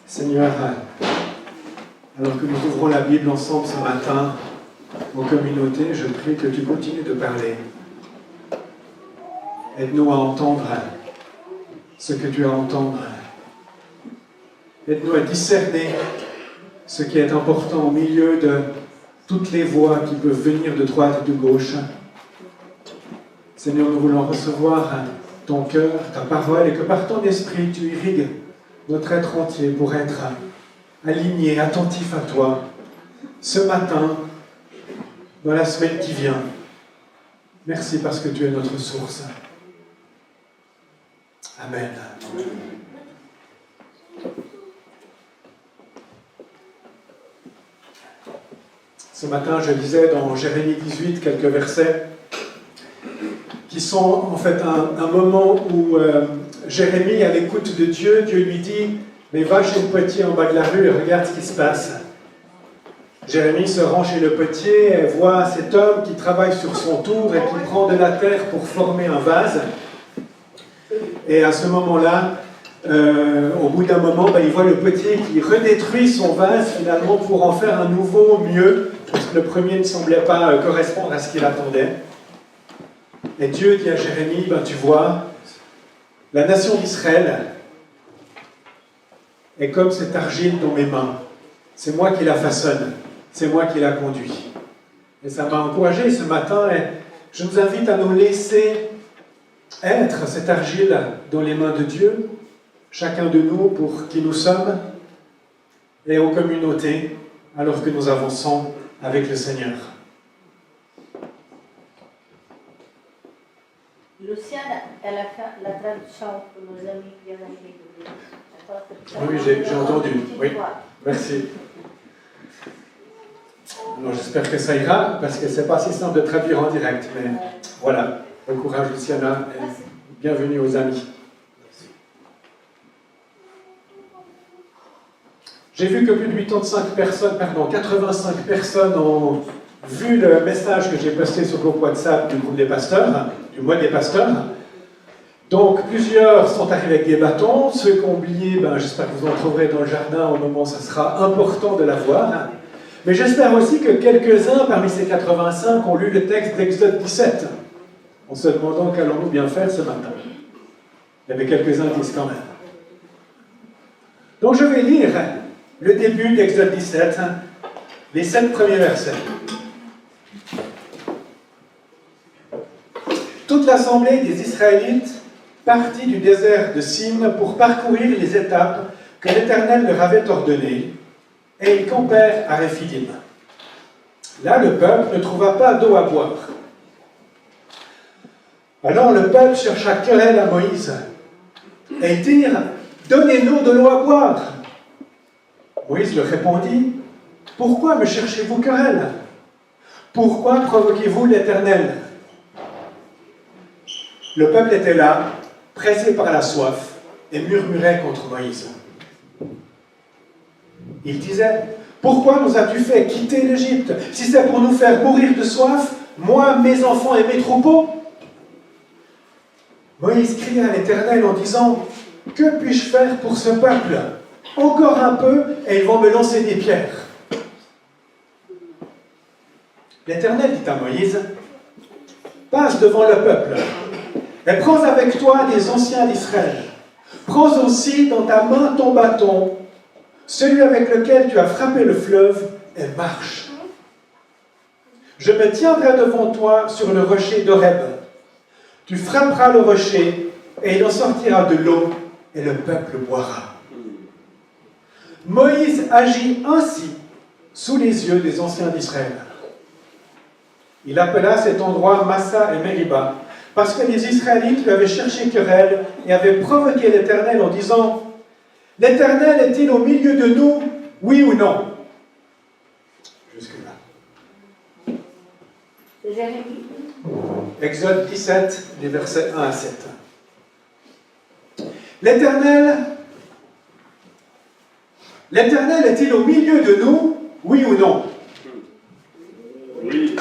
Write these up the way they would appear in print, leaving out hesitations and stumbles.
Seigneur, alors que nous ouvrons la Bible ensemble ce matin, en communauté, je prie que tu continues de parler. Aide-nous à entendre ce que tu as à entendre. Aide-nous à discerner ce qui est important au milieu de toutes les voix qui peuvent venir de droite et de gauche. Seigneur, nous voulons recevoir ton cœur, ta parole, et que par ton esprit, tu irrigues notre être entier pour être aligné, attentif à toi, ce matin, dans la semaine qui vient. Merci parce que tu es notre source. Amen. Ce matin, je lisais dans Jérémie 18 quelques versets qui sont en fait un moment où Jérémie, à l'écoute de Dieu, Dieu lui dit « Mais va chez le potier en bas de la rue et regarde ce qui se passe. » Jérémie se rend chez le potier et voit cet homme qui travaille sur son tour et qui prend de la terre pour former un vase. Et à ce moment-là, au bout d'un moment, il voit le potier qui redétruit son vase finalement pour en faire un nouveau mieux, parce que le premier ne semblait pas correspondre à ce qu'il attendait. Et Dieu dit à Jérémie, tu vois, la nation d'Israël est comme cette argile dans mes mains. C'est moi qui la façonne, c'est moi qui la conduis. Et ça m'a encouragé ce matin, et je nous invite à nous laisser être cette argile dans les mains de Dieu, chacun de nous pour qui nous sommes, et aux communautés, alors que nous avançons avec le Seigneur. Luciana, elle a fait la traduction pour nos amis qui viennent d'arriver. Oui, j'ai entendu. Oui, merci. Alors, j'espère que ça ira, parce que ce n'est pas si simple de traduire en direct, mais voilà. Bon courage, Luciana, et bienvenue aux amis. J'ai vu que plus de 85 personnes ont vu le message que j'ai posté sur le groupe WhatsApp du groupe des pasteurs, du mois des pasteurs. Donc, plusieurs sont arrivés avec des bâtons. Ceux qui ont oublié, j'espère que vous en trouverez dans le jardin au moment où ça sera important de la voir. Mais j'espère aussi que quelques-uns parmi ces 85 ont lu le texte d'Exode 17, en se demandant qu'allons-nous bien faire ce matin. Il y avait quelques indices quand même. Donc, je vais lire le début d'Exode 17, les 7 premiers versets. Toute l'assemblée des Israélites partit du désert de Sin pour parcourir les étapes que l'Éternel leur avait ordonnées, et ils campèrent à Réphidim. Là, le peuple ne trouva pas d'eau à boire. Alors le peuple chercha querelle à Moïse, et ils dirent « Donnez-nous de l'eau à boire !» Moïse leur répondit « Pourquoi me cherchez-vous querelle? Pourquoi provoquez-vous l'Éternel ?» Le peuple était là, pressé par la soif, et murmurait contre Moïse. Il disait « Pourquoi nous as-tu fait quitter l'Égypte? Si c'est pour nous faire mourir de soif, moi, mes enfants et mes troupeaux ?» Moïse cria à l'Éternel en disant « Que puis-je faire pour ce peuple? Encore un peu, et ils vont me lancer des pierres. » L'Éternel dit à Moïse « Passe devant le peuple, et prends avec toi des anciens d'Israël. Prends aussi dans ta main ton bâton, celui avec lequel tu as frappé le fleuve, et marche. Je me tiendrai devant toi sur le rocher d'Horeb. Tu frapperas le rocher, et il en sortira de l'eau, et le peuple boira. » Moïse agit ainsi sous les yeux des anciens d'Israël. Il appela cet endroit Massa et Meriba, parce que les Israélites lui avaient cherché querelle et avaient provoqué l'Éternel en disant « L'Éternel est-il au milieu de nous, oui ou non ?» Jusque-là. C'est Jérémie. Exode 17, les versets 1 à 7. L'Éternel est-il au milieu de nous, oui ou non? Oui.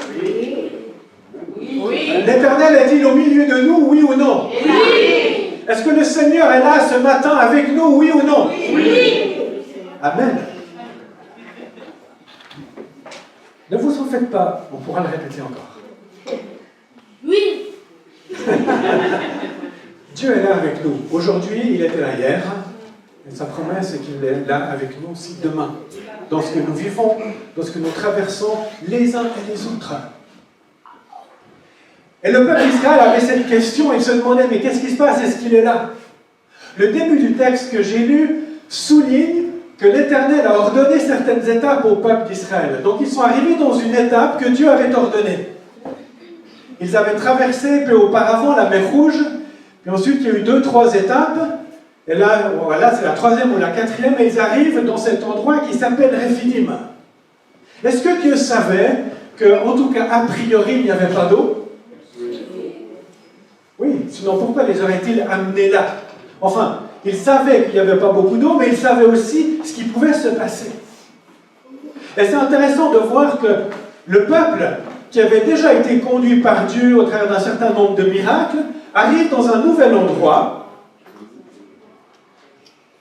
Oui. L'Éternel est-il au milieu de nous, oui ou non? Oui. Est-ce que le Seigneur est là ce matin avec nous, oui ou non? Oui. Amen. Ne vous en faites pas, on pourra le répéter encore. Oui. Dieu est là avec nous. Aujourd'hui, il était là hier. Et sa promesse est qu'il est là avec nous aussi demain. Dans ce que nous vivons, dans ce que nous traversons, les uns et les autres. Et le peuple d'Israël avait cette question, il se demandait, mais qu'est-ce qui se passe? Est-ce qu'il est là? Le début du texte que j'ai lu souligne que l'Éternel a ordonné certaines étapes au peuple d'Israël. Donc ils sont arrivés dans une étape que Dieu avait ordonnée. Ils avaient traversé, puis auparavant, la mer Rouge, puis ensuite il y a eu 2-3 étapes, et là, voilà, c'est la 3e ou la 4e, et ils arrivent dans cet endroit qui s'appelle Rephidim. Est-ce que Dieu savait qu'en tout cas, a priori, il n'y avait pas d'eau? Oui, sinon pourquoi les aurait-il amenés là? Enfin, il savait qu'il n'y avait pas beaucoup d'eau, mais il savait aussi ce qui pouvait se passer. Et c'est intéressant de voir que le peuple, qui avait déjà été conduit par Dieu au travers d'un certain nombre de miracles, arrive dans un nouvel endroit,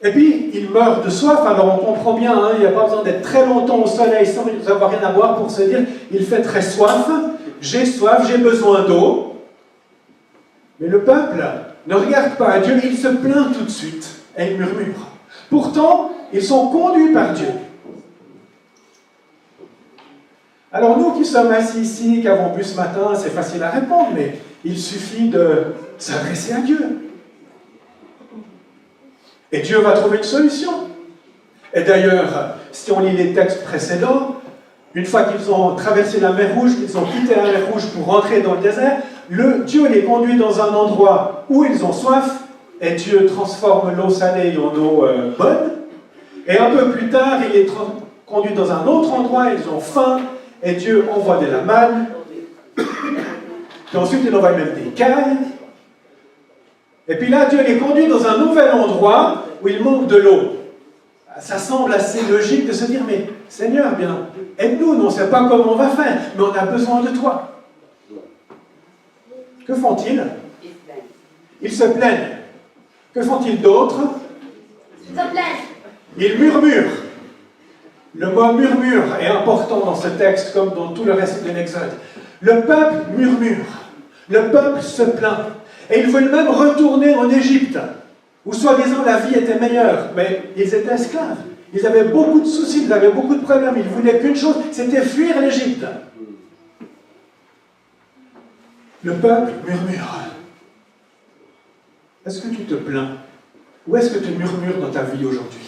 et puis il meurt de soif. Alors on comprend bien, hein, il n'y a pas besoin d'être très longtemps au soleil sans avoir rien à boire pour se dire, il fait très soif, j'ai besoin d'eau. Mais le peuple ne regarde pas à Dieu, il se plaint tout de suite et il murmure. Pourtant, ils sont conduits par Dieu. Alors nous qui sommes assis ici, qui avons bu ce matin, c'est facile à répondre, mais il suffit de s'adresser à Dieu. Et Dieu va trouver une solution. Et d'ailleurs, si on lit les textes précédents, une fois qu'ils ont traversé la mer Rouge, qu'ils ont quitté la mer Rouge pour rentrer dans le désert, Dieu les conduit dans un endroit où ils ont soif, et Dieu transforme l'eau salée en eau bonne. Et un peu plus tard, il les conduit dans un autre endroit, ils ont faim, et Dieu envoie de la manne. Puis ensuite, il envoie même des cailles. Et puis là, Dieu les conduit dans un nouvel endroit où il manque de l'eau. Ça semble assez logique de se dire, mais Seigneur, bien, aide-nous, on ne sait pas comment on va faire, mais on a besoin de toi. Que font-ils? Ils se plaignent. Que font-ils d'autre? Ils se plaignent. Ils murmurent. Le mot murmure est important dans ce texte, comme dans tout le reste de l'Exode. Le peuple murmure. Le peuple se plaint. Et ils veulent même retourner en Égypte, où soi-disant la vie était meilleure. Mais ils étaient esclaves. Ils avaient beaucoup de soucis, ils avaient beaucoup de problèmes. Ils voulaient qu'une chose, c'était fuir l'Égypte. Le peuple murmure. Est-ce que tu te plains? Ou est-ce que tu murmures dans ta vie aujourd'hui?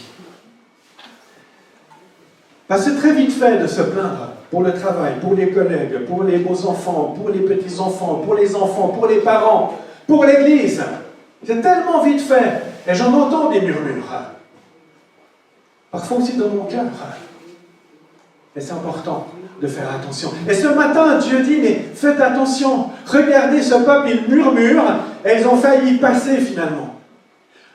Parce que c'est très vite fait de se plaindre pour le travail, pour les collègues, pour les beaux-enfants, pour les petits-enfants, pour les enfants, pour les parents, pour l'Église. C'est tellement vite fait. Et j'en entends des murmures. Parfois aussi dans mon cœur. Et c'est important de faire attention. Et ce matin, Dieu dit, mais faites attention. Regardez ce peuple, ils murmurent et ils ont failli y passer finalement.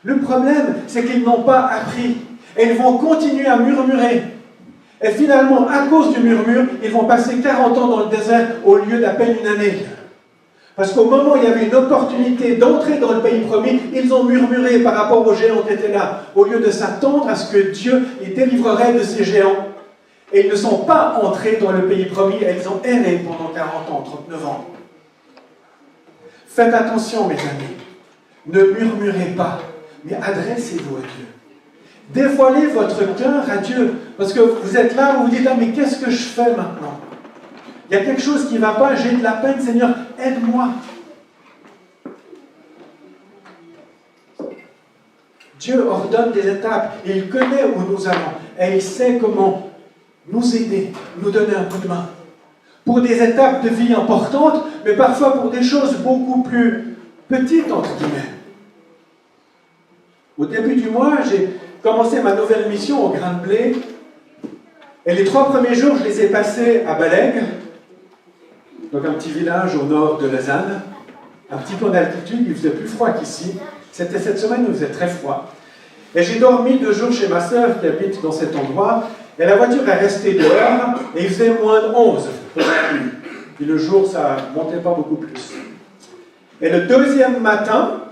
Le problème, c'est qu'ils n'ont pas appris. Et ils vont continuer à murmurer. Et finalement, à cause du murmure, ils vont passer 40 ans dans le désert au lieu d'à peine une année. Parce qu'au moment où il y avait une opportunité d'entrer dans le pays promis, ils ont murmuré par rapport aux géants qui étaient là, au lieu de s'attendre à ce que Dieu les délivrerait de ces géants. Et ils ne sont pas entrés dans le pays promis, et ils ont erré pendant 40 ans, 39 ans. Faites attention, mes amis. Ne murmurez pas, mais adressez-vous à Dieu. Dévoilez votre cœur à Dieu. Parce que vous êtes là, vous vous dites, ah, mais qu'est-ce que je fais maintenant? Il y a quelque chose qui ne va pas, j'ai de la peine, Seigneur, aide-moi. Dieu ordonne des étapes, et il connaît où nous allons, et il sait comment nous aider, nous donner un coup de main. Pour des étapes de vie importantes, mais parfois pour des choses beaucoup plus petites, entre guillemets. Au début du mois, j'ai commencé ma nouvelle mission au Grain de Blé, et les 3 premiers jours, je les ai passés à Balègue, donc un petit village au nord de Lausanne, un petit peu en altitude, il faisait plus froid qu'ici. C'était cette semaine où il faisait très froid. Et j'ai dormi 2 jours chez ma sœur qui habite dans cet endroit, et la voiture est restée dehors, et il faisait moins de 11 pour la nuit. Et le jour, ça montait pas beaucoup plus. Et le 2e matin,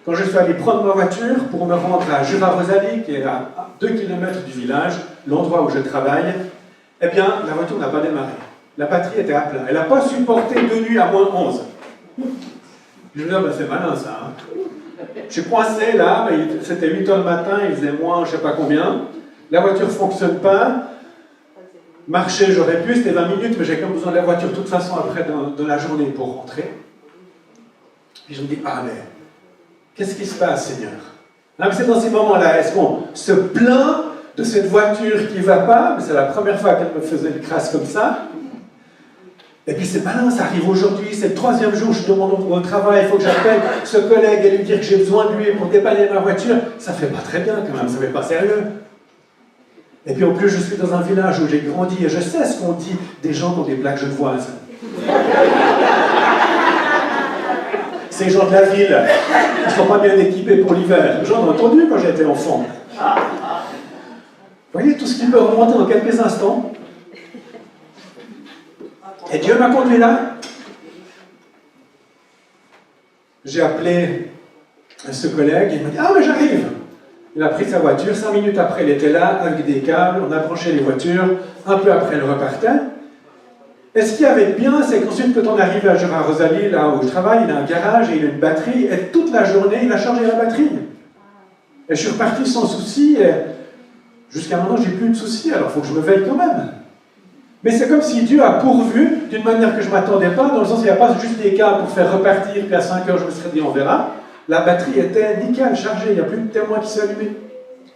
quand je suis allé prendre ma voiture pour me rendre à Jura-Rosalie, qui est à 2 km du village, l'endroit où je travaille, eh bien, la voiture n'a pas démarré. La batterie était à plat. Elle n'a pas supporté 2 nuits à moins 11. Je me dis, ben, c'est malin ça. Hein. Je suis coincé là, c'était 8h le matin, il faisait moins je ne sais pas combien. La voiture ne fonctionne pas. Marcher, j'aurais pu, c'était 20 minutes, mais j'ai quand même besoin de la voiture de toute façon après de la journée pour rentrer. Puis je me dis, ah mais, qu'est-ce qui se passe, Seigneur? C'est dans ces moments-là, est-ce qu'on se plaint de cette voiture qui ne va pas? C'est la première fois qu'elle me faisait une crasse comme ça. Et puis c'est malin, ça arrive aujourd'hui, c'est le 3e jour, je demande au travail, il faut que j'appelle ce collègue et lui dire que j'ai besoin de lui pour dépanner ma voiture. Ça fait pas très bien quand même, ça fait pas sérieux. Et puis en plus, je suis dans un village où j'ai grandi et je sais ce qu'on dit des gens qui ont des plaques genevoises. Ces gens de la ville, ils ne sont pas bien équipés pour l'hiver. J'en ai entendu quand j'étais enfant. Vous voyez tout ce qui peut remonter dans quelques instants. Et Dieu m'a conduit là. J'ai appelé ce collègue, il m'a dit « Ah, mais j'arrive !» Il a pris sa voiture, 5 minutes après, il était là, avec des câbles, on a branché les voitures, un peu après, elle repartait. Et ce qu'il y avait de bien, c'est qu'ensuite, quand on arrive à Jura-Rosalie, là où je travaille, il a un garage et il a une batterie, et toute la journée, il a chargé la batterie. Et je suis reparti sans souci, et jusqu'à maintenant, j'ai plus de soucis, alors il faut que je me veille quand même. Mais c'est comme si Dieu a pourvu d'une manière que je ne m'attendais pas, dans le sens qu'il n'y a pas juste des câbles pour faire repartir, puis à 5 heures, je me serais dit, on verra. La batterie était nickel, chargée, il n'y a plus de témoin qui s'est allumé.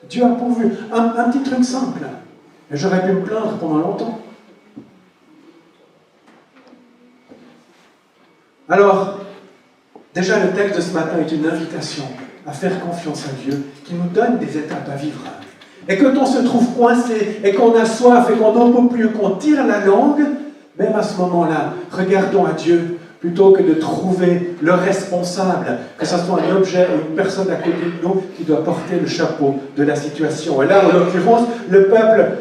Dieu a pourvu. Un petit truc simple. Et j'aurais pu me plaindre pendant longtemps. Alors, déjà le texte de ce matin est une invitation à faire confiance à Dieu, qui nous donne des étapes à vivre. Et quand on se trouve coincé, et qu'on a soif, et qu'on n'en peut plus, qu'on tire la langue, même à ce moment-là, regardons à Dieu, plutôt que de trouver le responsable, que ce soit un objet ou une personne à côté de nous qui doit porter le chapeau de la situation. Et là, en l'occurrence, le peuple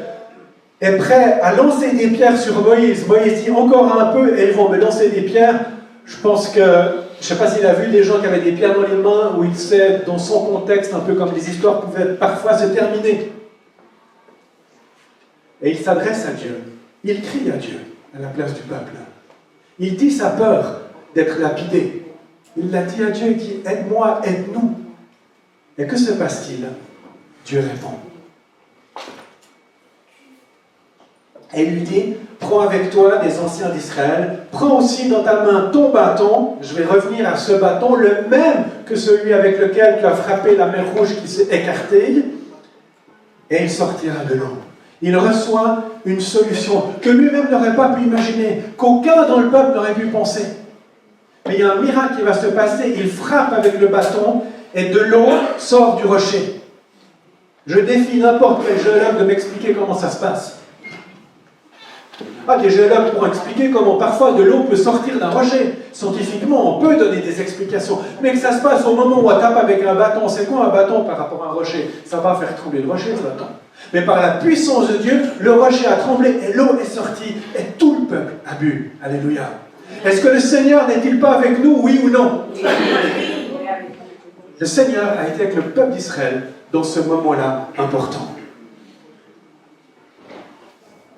est prêt à lancer des pierres sur Moïse. Moïse dit encore un peu et ils vont me lancer des pierres. Je pense que, je ne sais pas s'il a vu des gens qui avaient des pierres dans les mains, où il sait, dans son contexte, un peu comme les histoires pouvaient parfois se terminer. Et il s'adresse à Dieu. Il crie à Dieu à la place du peuple. Il dit sa peur d'être lapidé. Il l'a dit à Dieu, il dit « Aide-moi, aide-nous ». Et que se passe-t-il? Dieu répond. Et il lui dit « Prends avec toi des anciens d'Israël, prends aussi dans ta main ton bâton, je vais revenir à ce bâton, le même que celui avec lequel tu as frappé la mer Rouge qui s'est écartée, et il sortira de l'eau. » Il reçoit une solution que lui-même n'aurait pas pu imaginer, qu'aucun dans le peuple n'aurait pu penser. Mais il y a un miracle qui va se passer, il frappe avec le bâton et de l'eau sort du rocher. Je défie n'importe quel géologue de m'expliquer comment ça se passe. Des géologues pourront expliquer comment parfois de l'eau peut sortir d'un rocher. Scientifiquement, on peut donner des explications. Mais que ça se passe au moment où on tape avec un bâton, c'est quoi un bâton par rapport à un rocher? Ça va faire trembler le rocher, ce bâton. Mais par la puissance de Dieu, le rocher a tremblé et l'eau est sortie et tout le peuple a bu. Alléluia. Est-ce que le Seigneur n'est-il pas avec nous, oui ou non? Le Seigneur a été avec le peuple d'Israël dans ce moment-là important.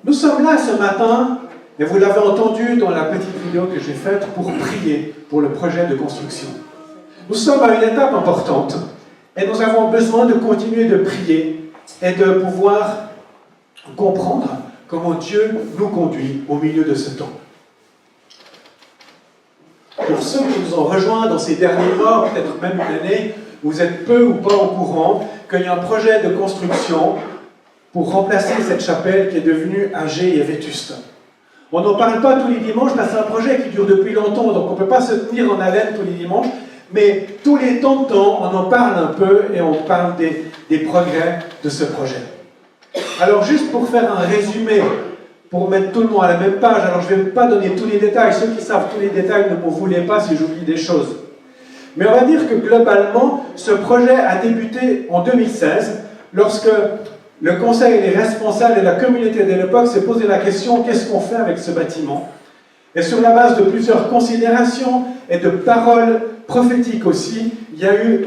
Nous sommes là ce matin, et vous l'avez entendu dans la petite vidéo que j'ai faite, pour prier pour le projet de construction. Nous sommes à une étape importante, et nous avons besoin de continuer de prier et de pouvoir comprendre comment Dieu nous conduit au milieu de ce temps. Pour ceux qui nous ont rejoints dans ces derniers mois, peut-être même une année, vous êtes peu ou pas au courant qu'il y a un projet de construction pour remplacer cette chapelle qui est devenue âgée et vétuste. On n'en parle pas tous les dimanches, parce que c'est un projet qui dure depuis longtemps, donc on ne peut pas se tenir en haleine tous les dimanches, mais tous les temps de temps, on en parle un peu et on parle des progrès de ce projet. Alors juste pour faire un résumé, pour mettre tout le monde à la même page, alors je ne vais pas donner tous les détails, ceux qui savent tous les détails ne m'en voulez pas si j'oublie des choses. Mais on va dire que globalement, ce projet a débuté en 2016, lorsque le conseil, les responsables et la communauté de l'époque s'est posé la question, qu'est-ce qu'on fait avec ce bâtiment? Et sur la base de plusieurs considérations et de paroles prophétique aussi, il y a eu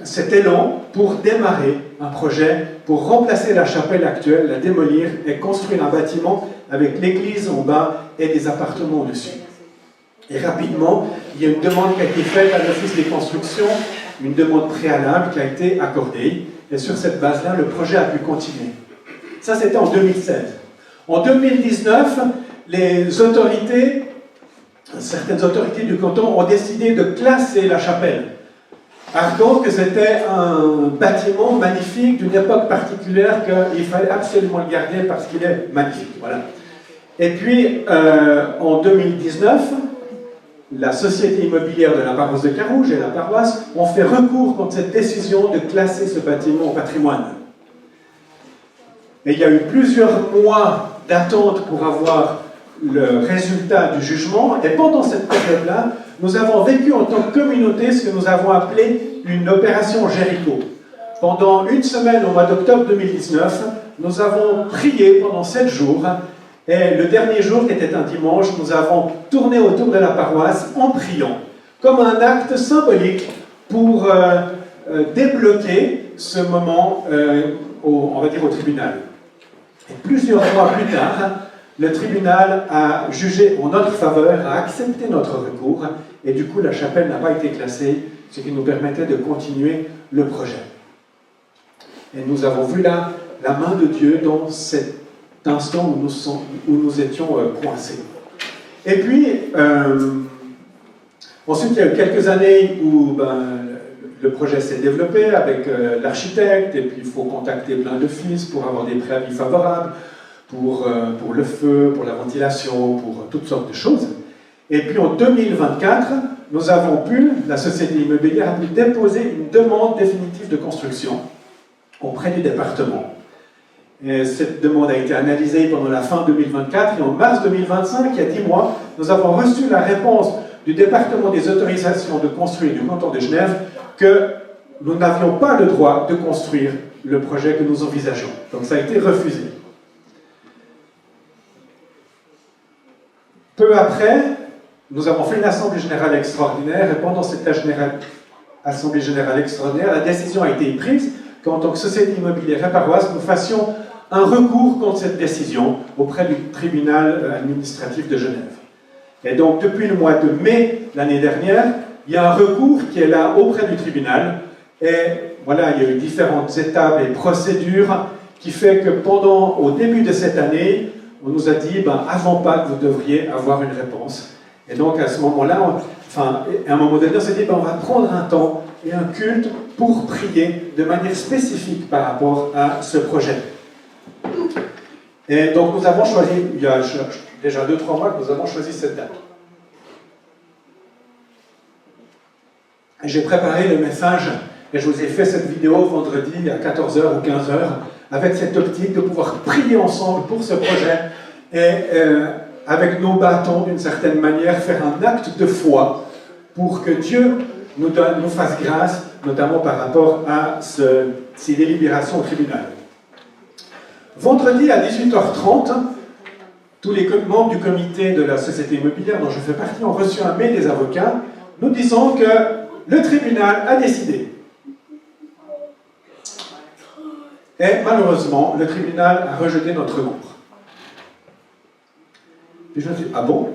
cet élan pour démarrer un projet, pour remplacer la chapelle actuelle, la démolir et construire un bâtiment avec l'église en bas et des appartements au-dessus. Et rapidement, il y a une demande qui a été faite à l'Office des constructions, une demande préalable qui a été accordée. Et sur cette base-là, le projet a pu continuer. Ça, c'était en 2016. En 2019, certaines autorités du canton ont décidé de classer la chapelle, arguant que c'était un bâtiment magnifique d'une époque particulière qu'il fallait absolument le garder parce qu'il est magnifique. Voilà. Et puis, en 2019, la société immobilière de la paroisse de Carouge et la paroisse ont fait recours contre cette décision de classer ce bâtiment au patrimoine. Et il y a eu plusieurs mois d'attente pour avoir le résultat du jugement. Et pendant cette période-là, nous avons vécu en tant que communauté ce que nous avons appelé une opération Jéricho. Pendant une semaine, au mois d'octobre 2019, nous avons prié pendant 7 jours. Et le dernier jour, qui était un dimanche, nous avons tourné autour de la paroisse en priant, comme un acte symbolique pour débloquer ce moment, on va dire, au tribunal. Et plusieurs mois plus tard, le tribunal a jugé en notre faveur, a accepté notre recours, et du coup, la chapelle n'a pas été classée, ce qui nous permettait de continuer le projet. Et nous avons vu là la main de Dieu dans cet instant où nous étions coincés. Et puis, ensuite, il y a eu quelques années où le projet s'est développé avec l'architecte, et puis il faut contacter plein d'offices pour avoir des préavis favorables, pour le feu, pour la ventilation, pour toutes sortes de choses. Et puis en 2024, nous avons la société immobilière a pu déposer une demande définitive de construction auprès du département. Et cette demande a été analysée pendant la fin 2024 et en mars 2025, il y a 10 mois, nous avons reçu la réponse du département des autorisations de construire du canton de Genève que nous n'avions pas le droit de construire le projet que nous envisageons. Donc ça a été refusé. Peu après, nous avons fait une assemblée générale extraordinaire et pendant cette assemblée générale extraordinaire, la décision a été prise qu'en tant que société immobilière et paroisse, nous fassions un recours contre cette décision auprès du tribunal administratif de Genève. Et donc, depuis le mois de mai l'année dernière, il y a un recours qui est là auprès du tribunal. Et voilà, il y a eu différentes étapes et procédures qui fait que au début de cette année, on nous a dit, avant Pâques, vous devriez avoir une réponse. Et donc, à ce moment-là, à un moment donné, on s'est dit, on va prendre un temps et un culte pour prier de manière spécifique par rapport à ce projet. Et donc, nous avons choisi, il y a déjà 2-3 mois que nous avons choisi cette date. J'ai préparé le message et je vous ai fait cette vidéo vendredi à 14h ou 15h avec cette optique de pouvoir prier ensemble pour ce projet et avec nos bâtons, d'une certaine manière, faire un acte de foi pour que Dieu nous fasse grâce, notamment par rapport à ces délibérations au tribunal. Vendredi à 18h30, tous les membres du comité de la société immobilière dont je fais partie ont reçu un mail des avocats nous disant que le tribunal a décidé. Et malheureusement, le tribunal a rejeté notre recours. Et je me suis dit, ah bon?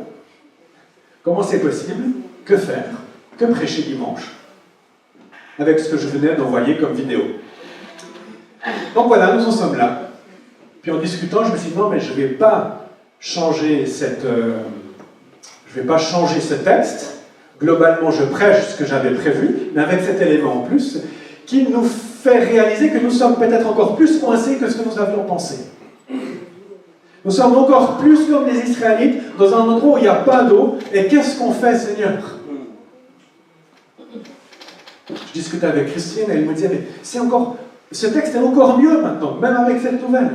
Comment c'est possible? Que faire? Que prêcher dimanche? Avec ce que je venais d'envoyer comme vidéo. Donc voilà, nous en sommes là. Puis en discutant, je me suis dit, non, mais je ne vais pas changer ce texte. Globalement, je prêche ce que j'avais prévu, mais avec cet élément en plus, qui nous fait réaliser que nous sommes peut-être encore plus coincés que ce que nous avions pensé. Nous sommes encore plus comme les Israélites, dans un endroit où il n'y a pas d'eau, et qu'est-ce qu'on fait, Seigneur? Je discutais avec Christine, et elle me disait, mais ce texte est encore mieux maintenant, même avec cette nouvelle.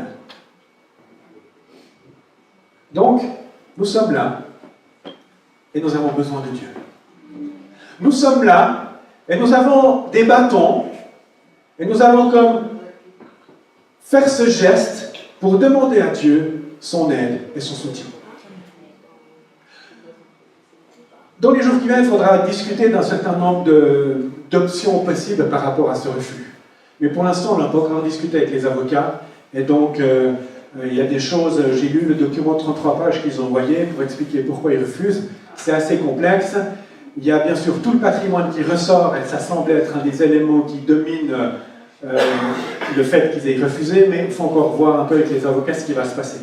Donc, nous sommes là, et nous avons besoin de Dieu. Nous sommes là, et nous avons des bâtons, et nous allons faire ce geste pour demander à Dieu son aide et son soutien. Dans les jours qui viennent, il faudra discuter d'un certain nombre d'options possibles par rapport à ce refus. Mais pour l'instant, on n'a pas encore discuté avec les avocats, et donc il y a des choses, j'ai lu le document de 33 pages qu'ils ont envoyé pour expliquer pourquoi ils refusent. C'est assez complexe. Il y a bien sûr tout le patrimoine qui ressort, et ça semble être un des éléments qui domine le fait qu'ils aient refusé, mais il faut encore voir un peu avec les avocats ce qui va se passer.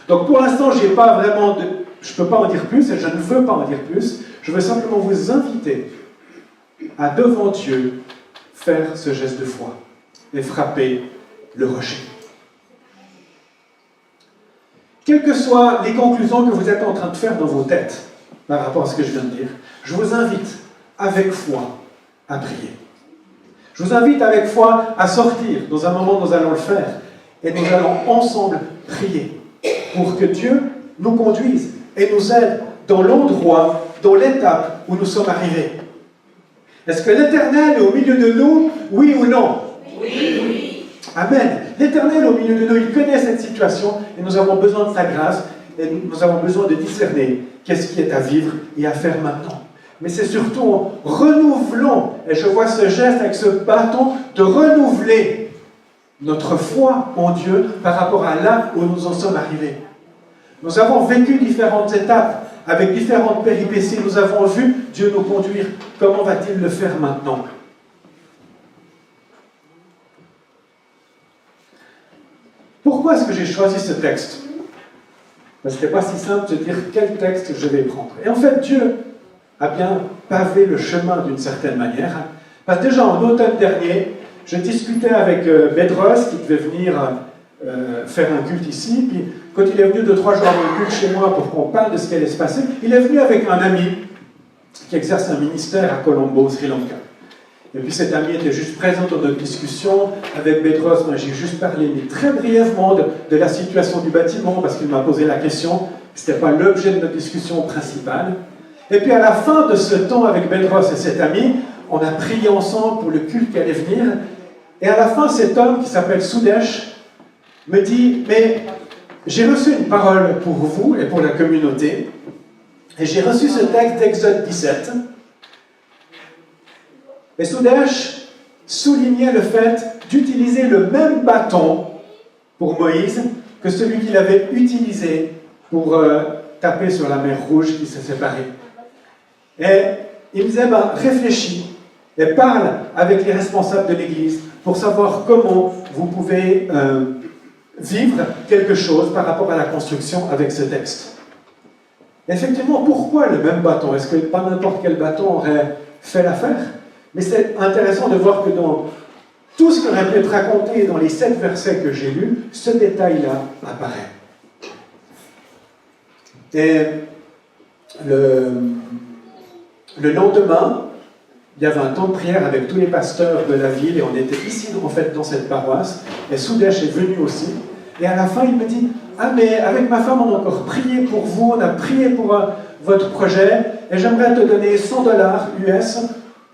Donc pour l'instant, je ne peux pas en dire plus, et je ne veux pas en dire plus. Je veux simplement vous inviter à, devant Dieu, faire ce geste de foi et frapper le rocher. Quelles que soient les conclusions que vous êtes en train de faire dans vos têtes par rapport à ce que je viens de dire, je vous invite avec foi à prier. Je vous invite avec foi à sortir. Dans un moment, nous allons le faire. Et nous allons ensemble prier pour que Dieu nous conduise et nous aide dans l'endroit, dans l'étape où nous sommes arrivés. Est-ce que l'Éternel est au milieu de nous, oui ou non? Oui. Amen. L'Éternel est au milieu de nous, il connaît cette situation et nous avons besoin de sa grâce et nous avons besoin de discerner qu'est-ce qui est à vivre et à faire maintenant. Mais c'est surtout en renouvelant, et je vois ce geste avec ce bâton, de renouveler notre foi en Dieu par rapport à là où nous en sommes arrivés. Nous avons vécu différentes étapes, avec différentes péripéties, nous avons vu Dieu nous conduire. Comment va-t-il le faire maintenant? Pourquoi est-ce que j'ai choisi ce texte? Parce que ce n'était pas si simple de dire quel texte je vais prendre. Et en fait, Dieu a bien pavé le chemin d'une certaine manière. Parce que déjà en automne dernier, je discutais avec Bedros, qui devait venir faire un culte ici, puis quand il est venu 2-3 jours avant le culte chez moi pour qu'on parle de ce qui allait se passer, il est venu avec un ami qui exerce un ministère à Colombo, au Sri Lanka. Et puis cet ami était juste présent dans notre discussion. Avec Bedros, moi j'ai juste parlé mais très brièvement de la situation du bâtiment, parce qu'il m'a posé la question. Ce n'était pas l'objet de notre discussion principale. Et puis à la fin de ce temps avec Bedros et cet ami, on a prié ensemble pour le culte qui allait venir. Et à la fin, cet homme qui s'appelle Soudesh me dit, mais j'ai reçu une parole pour vous et pour la communauté. Et j'ai reçu ce texte d'Exode 17. Et Soudesh soulignait le fait d'utiliser le même bâton pour Moïse que celui qu'il avait utilisé pour taper sur la mer Rouge qui s'est séparée. Et il me disait, réfléchis et parle avec les responsables de l'Église pour savoir comment vous pouvez vivre quelque chose par rapport à la construction avec ce texte. Et effectivement, pourquoi le même bâton? Est-ce que pas n'importe quel bâton aurait fait l'affaire? Mais c'est intéressant de voir que dans tout ce qui aurait pu être raconté dans les 7 versets que j'ai lus, ce détail-là apparaît. Et le lendemain, il y avait un temps de prière avec tous les pasteurs de la ville et on était ici en fait dans cette paroisse et Soudesh est venu aussi et à la fin il me dit « Ah mais avec ma femme on a encore prié pour vous, on a prié pour votre projet et j'aimerais te donner $100 US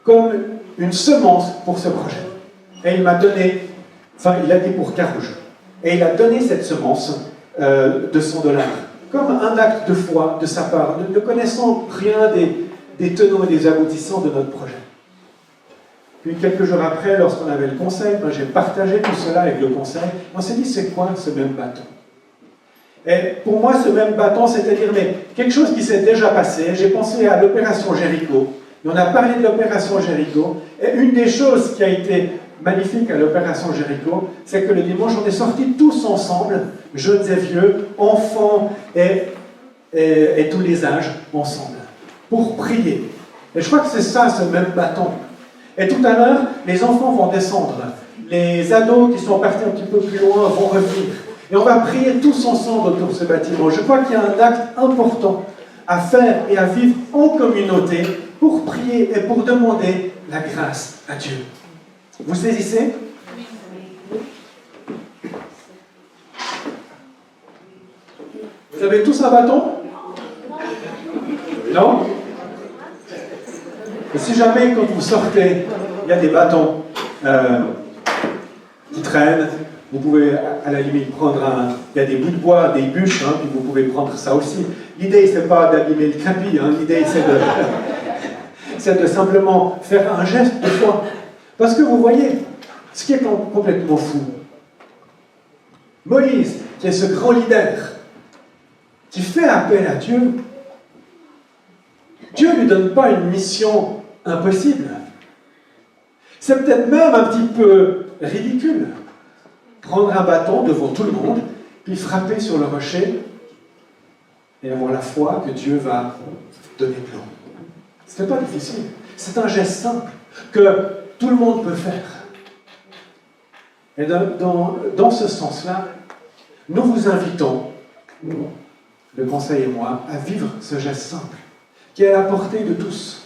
comme une semence pour ce projet. » Et il m'a donné, il a dit pour Carouge, et il a donné cette semence de $100 comme un acte de foi de sa part, ne connaissant rien des tenants et des aboutissants de notre projet. Puis quelques jours après, lorsqu'on avait le conseil, j'ai partagé tout cela avec le conseil. On s'est dit, c'est quoi ce même bâton? Et pour moi, ce même bâton, c'est-à-dire mais quelque chose qui s'est déjà passé. J'ai pensé à l'opération Jéricho. Et on a parlé de l'opération Jéricho. Et une des choses qui a été magnifique à l'opération Jéricho, c'est que le dimanche, on est sortis tous ensemble, jeunes et vieux, enfants et tous les âges, ensemble, pour prier. Et je crois que c'est ça, ce même bâton. Et tout à l'heure, les enfants vont descendre. Les ados qui sont partis un petit peu plus loin vont revenir. Et on va prier tous ensemble autour de ce bâtiment. Je crois qu'il y a un acte important à faire et à vivre en communauté pour prier et pour demander la grâce à Dieu. Vous saisissez? Vous avez tous un bâton? Non? Et si jamais, quand vous sortez, il y a des bâtons qui traînent, vous pouvez à la limite prendre il y a des bouts de bois, des bûches, puis vous pouvez prendre ça aussi. L'idée, c'est pas d'abîmer le crépi, l'idée, c'est c'est de simplement faire un geste de foi. Parce que vous voyez, ce qui est complètement fou, Moïse, qui est ce grand leader, qui fait appel à Dieu, Dieu ne lui donne pas une mission impossible. C'est peut-être même un petit peu ridicule. Prendre un bâton devant tout le monde, puis frapper sur le rocher et avoir la foi que Dieu va donner de l'eau. Ce n'est pas difficile. C'est un geste simple que tout le monde peut faire. Et dans ce sens-là, nous vous invitons, le conseil et moi, à vivre ce geste simple, qui est à la portée de tous,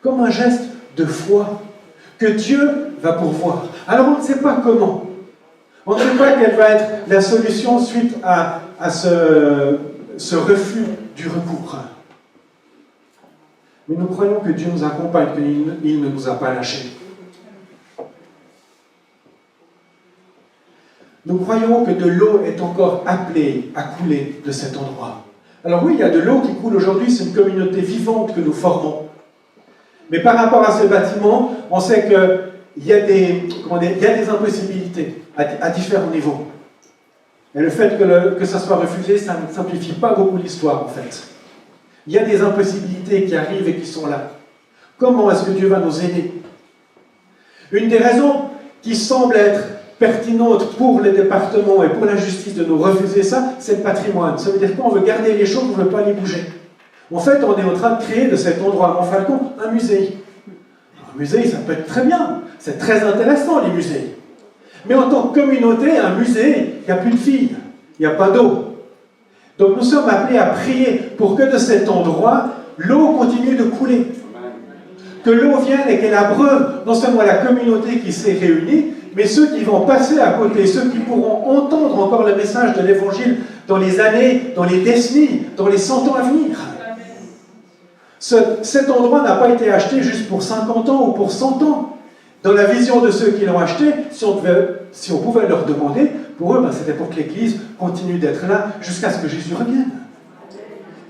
comme un geste de foi que Dieu va pourvoir. Alors on ne sait pas comment. On ne sait pas quelle va être la solution suite à ce refus du recours. Mais nous croyons que Dieu nous accompagne, qu'il ne nous a pas lâchés. Nous croyons que de l'eau est encore appelée à couler de cet endroit. Alors oui, il y a de l'eau qui coule aujourd'hui, c'est une communauté vivante que nous formons. Mais par rapport à ce bâtiment, on sait qu'il y a des impossibilités à différents niveaux. Et le fait que ça soit refusé, ça ne simplifie pas beaucoup l'histoire, en fait. Il y a des impossibilités qui arrivent et qui sont là. Comment est-ce que Dieu va nous aider? Une des raisons qui semble être pertinente pour les départements et pour la justice de nous refuser ça, c'est le patrimoine. Ça veut dire qu'on veut garder les choses, on ne veut pas les bouger. En fait, on est en train de créer de cet endroit à Montfalcon un musée. Un musée, ça peut être très bien. C'est très intéressant, les musées. Mais en tant que communauté, un musée, il n'y a plus de filles, il n'y a pas d'eau. Donc nous sommes appelés à prier pour que de cet endroit, l'eau continue de couler. Que l'eau vienne et qu'elle abreuve non seulement la communauté qui s'est réunie, mais ceux qui vont passer à côté, ceux qui pourront entendre encore le message de l'Évangile dans les années, dans les décennies, dans les 100 ans à venir. Cet endroit n'a pas été acheté juste pour 50 ans ou pour 100 ans. Dans la vision de ceux qui l'ont acheté, si on pouvait leur demander, pour eux, c'était pour que l'Église continue d'être là jusqu'à ce que Jésus revienne.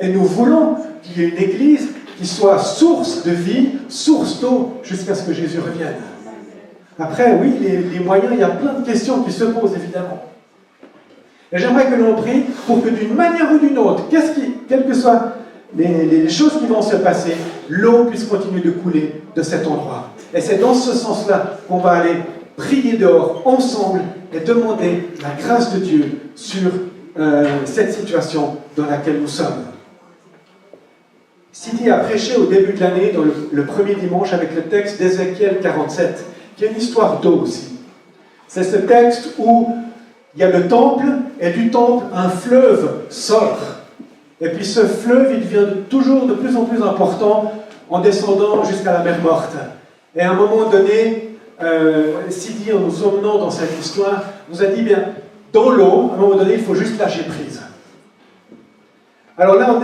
Et nous voulons qu'il y ait une Église qui soit source de vie, source d'eau, jusqu'à ce que Jésus revienne. Après, oui, les moyens, il y a plein de questions qui se posent, évidemment. Et j'aimerais que l'on prie pour que d'une manière ou d'une autre, quelles que soient les choses qui vont se passer, l'eau puisse continuer de couler de cet endroit. Et c'est dans ce sens-là qu'on va aller prier dehors, ensemble, et demander la grâce de Dieu sur cette situation dans laquelle nous sommes. Sidi a prêché au début de l'année, dans le premier dimanche, avec le texte d'Ézéchiel 47, qui est une histoire d'eau aussi. C'est ce texte où il y a le temple, et du temple, un fleuve sort. Et puis ce fleuve, il devient toujours de plus en plus important en descendant jusqu'à la mer Morte. Et à un moment donné, Sidi, en nous emmenant dans cette histoire, nous a dit, bien, dans l'eau, à un moment donné, il faut juste lâcher prise. Alors là,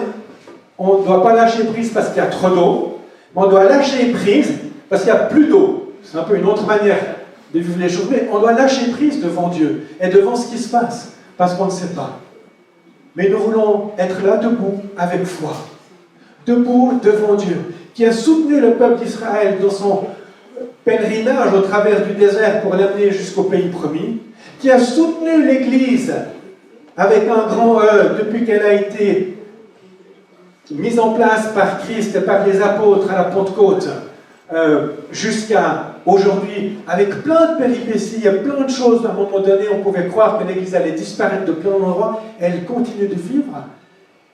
on ne doit pas lâcher prise parce qu'il y a trop d'eau, mais on doit lâcher prise parce qu'il n'y a plus d'eau. C'est un peu une autre manière de vivre les choses, mais on doit lâcher prise devant Dieu et devant ce qui se passe, parce qu'on ne sait pas. Mais nous voulons être là, debout, avec foi, debout devant Dieu, qui a soutenu le peuple d'Israël dans son pèlerinage au travers du désert pour l'amener jusqu'au pays promis, qui a soutenu l'Église avec un grand E depuis qu'elle a été mise en place par Christ et par les apôtres à la Pentecôte, jusqu'à aujourd'hui, avec plein de péripéties et plein de choses. À un moment donné, on pouvait croire que l'Église allait disparaître de plein d'endroits. Elle continue de vivre.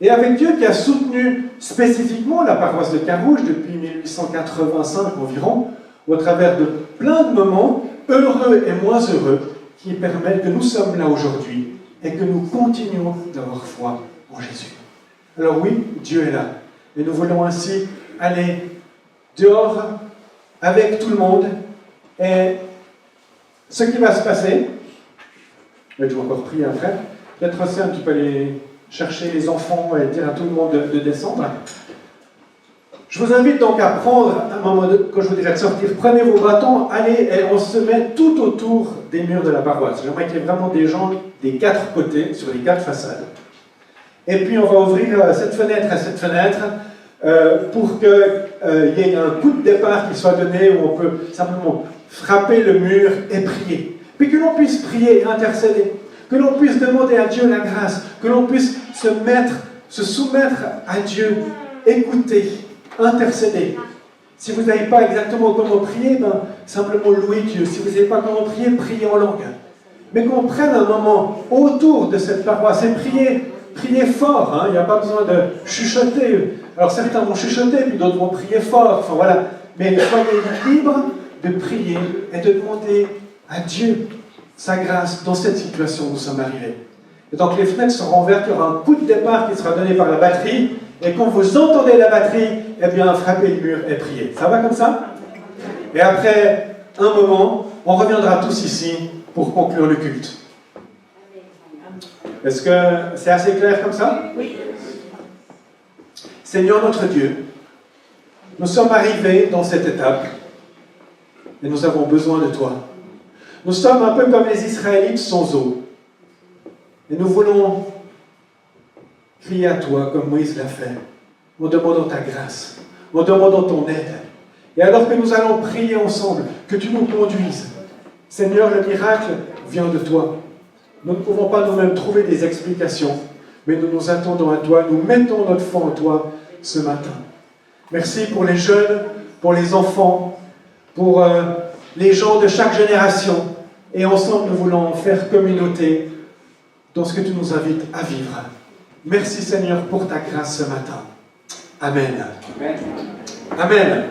Et avec Dieu qui a soutenu spécifiquement la paroisse de Carouge depuis 1885 environ, au travers de plein de moments, heureux et moins heureux, qui permettent que nous sommes là aujourd'hui et que nous continuons d'avoir foi en Jésus. Alors oui, Dieu est là. Et nous voulons ainsi aller dehors avec tout le monde. Et ce qui va se passer, je vais encore prier après, peut-être aussi tu peux aller chercher les enfants et dire à tout le monde de descendre. Je vous invite donc à prendre, à un moment donné, quand je vous dirai de sortir, prenez vos bâtons, allez, et on se met tout autour des murs de la paroisse. J'aimerais qu'il y ait vraiment des gens des 4 côtés, sur les 4 façades. Et puis on va ouvrir cette fenêtre à cette fenêtre pour qu'il y ait un coup de départ qui soit donné où on peut simplement frapper le mur et prier. Puis que l'on puisse prier et intercéder, que l'on puisse demander à Dieu la grâce, que l'on puisse se soumettre à Dieu, écouter, intercéder. Si vous n'avez pas exactement comment prier, ben, simplement louez Dieu. Si vous n'avez pas comment prier, priez en langue. Mais qu'on prenne un moment autour de cette paroisse et priez fort. Hein. Il n'y a pas besoin de chuchoter. Alors certains vont chuchoter, puis d'autres vont prier fort. Enfin voilà. Mais soyez libres de prier et de demander à Dieu sa grâce dans cette situation où nous sommes arrivés. Et donc les fenêtres seront ouvertes, il y aura un coup de départ qui sera donné par la batterie, et quand vous entendez la batterie, eh bien frappez le mur et priez. Ça va comme ça? Et après un moment, on reviendra tous ici pour conclure le culte. Est-ce que c'est assez clair comme ça? Oui. Seigneur notre Dieu, nous sommes arrivés dans cette étape et nous avons besoin de toi. Nous sommes un peu comme les Israélites sans eau. Et nous voulons crier à toi comme Moïse l'a fait, en demandant ta grâce, en demandant ton aide. Et alors que nous allons prier ensemble, que tu nous conduises. Seigneur, le miracle vient de toi. Nous ne pouvons pas nous-mêmes trouver des explications, mais nous nous attendons à toi, nous mettons notre foi en toi ce matin. Merci pour les jeunes, pour les enfants, pour les gens de chaque génération. Et ensemble, nous voulons faire communauté dans ce que tu nous invites à vivre. Merci Seigneur pour ta grâce ce matin. Amen. Amen. Amen.